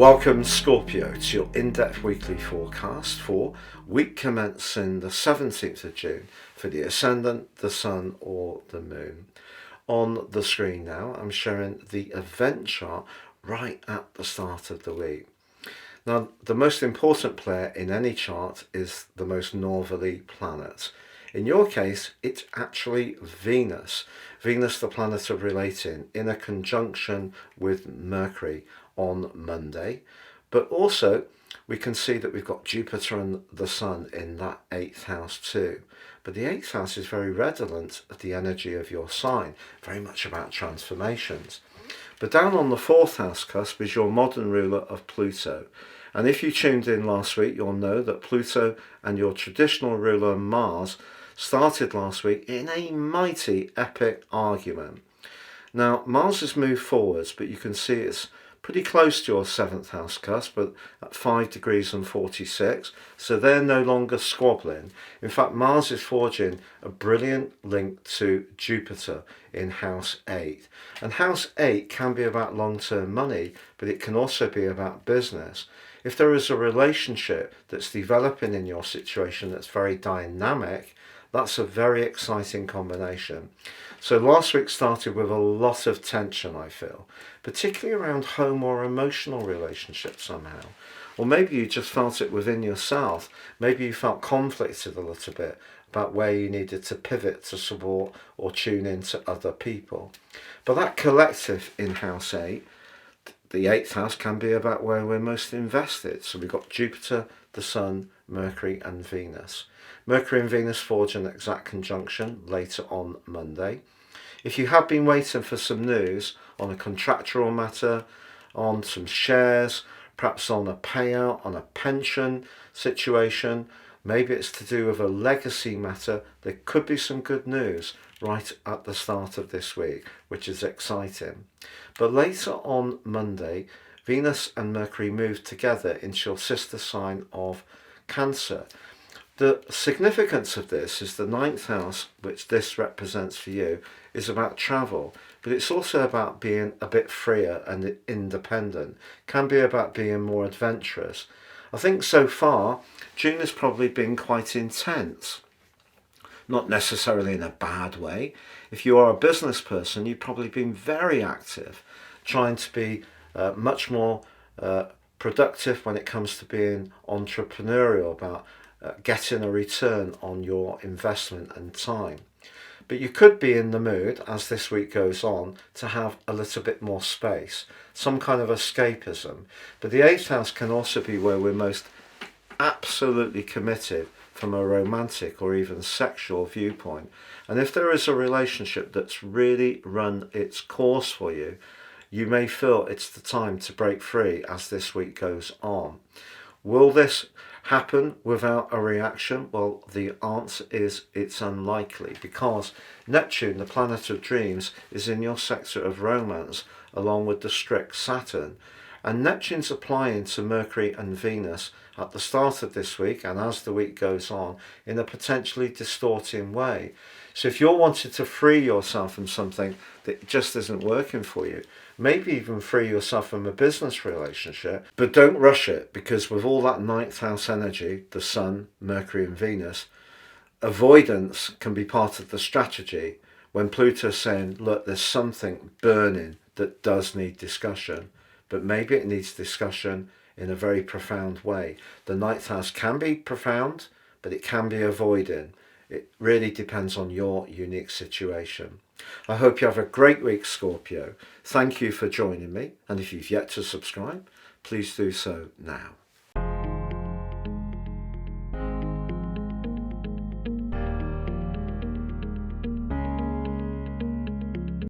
Welcome Scorpio to your in-depth weekly forecast for week commencing the 17th of June for the Ascendant, the Sun or the Moon. On the screen now I'm showing the event chart right at the start of the week. Now the most important player in any chart is the most northerly planet. In your case it's actually Venus. Venus, the planet of relating, in a conjunction with Mercury on Monday, but also we can see that we've got Jupiter and the Sun in that 8th house too. But the 8th house is very redolent of the energy of your sign, very much about transformations. But down on the 4th house cusp is your modern ruler of Pluto. And if you tuned in last week, you'll know that Pluto and your traditional ruler Mars started last week in a mighty epic argument. Now Mars has moved forwards, but you can see it's pretty close to your 7th house cusp, but at 5 degrees and 46, so they're no longer squabbling. In fact, Mars is forging a brilliant link to Jupiter in house 8. And house 8 can be about long-term money, but it can also be about business. If there is a relationship that's developing in your situation that's very dynamic, that's a very exciting combination. So last week started with a lot of tension, I feel, particularly around home or emotional relationships somehow. Or maybe you just felt it within yourself. Maybe you felt conflicted a little bit about where you needed to pivot to support or tune into other people. But that collective in house 8, the 8th house, can be about where we're most invested. So we've got Jupiter, the Sun, Mercury and Venus. Mercury and Venus forge an exact conjunction later on Monday. If you have been waiting for some news on a contractual matter, on some shares, perhaps on a payout, on a pension situation, maybe it's to do with a legacy matter, there could be some good news right at the start of this week, which is exciting. But later on Monday, Venus and Mercury move together into your sister sign of Cancer. The significance of this is the 9th house, which this represents for you, is about travel, but it's also about being a bit freer and independent. Can be about being more adventurous. I think so far June has probably been quite intense, not necessarily in a bad way. If you are a business person, you've probably been very active, trying to be much more productive when it comes to being entrepreneurial, about getting a return on your investment and time. But you could be in the mood, as this week goes on, to have a little bit more space, some kind of escapism. But the 8th house can also be where we're most absolutely committed from a romantic or even sexual viewpoint. And if there is a relationship that's really run its course for you, you may feel it's the time to break free as this week goes on. Will this happen without a reaction? Well, the answer is it's unlikely, because Neptune, the planet of dreams, is in your sector of romance along with the strict Saturn. And Neptune's applying to Mercury and Venus at the start of this week and as the week goes on in a potentially distorting way. So if you're wanting to free yourself from something that just isn't working for you, maybe even free yourself from a business relationship, but don't rush it, because with all that 9th house energy, the Sun, Mercury and Venus, avoidance can be part of the strategy when Pluto's saying, look, there's something burning that does need discussion, but maybe it needs discussion in a very profound way. The 9th house can be profound, but it can be avoided. It really depends on your unique situation. I hope you have a great week, Scorpio. Thank you for joining me, and if you've yet to subscribe, please do so now.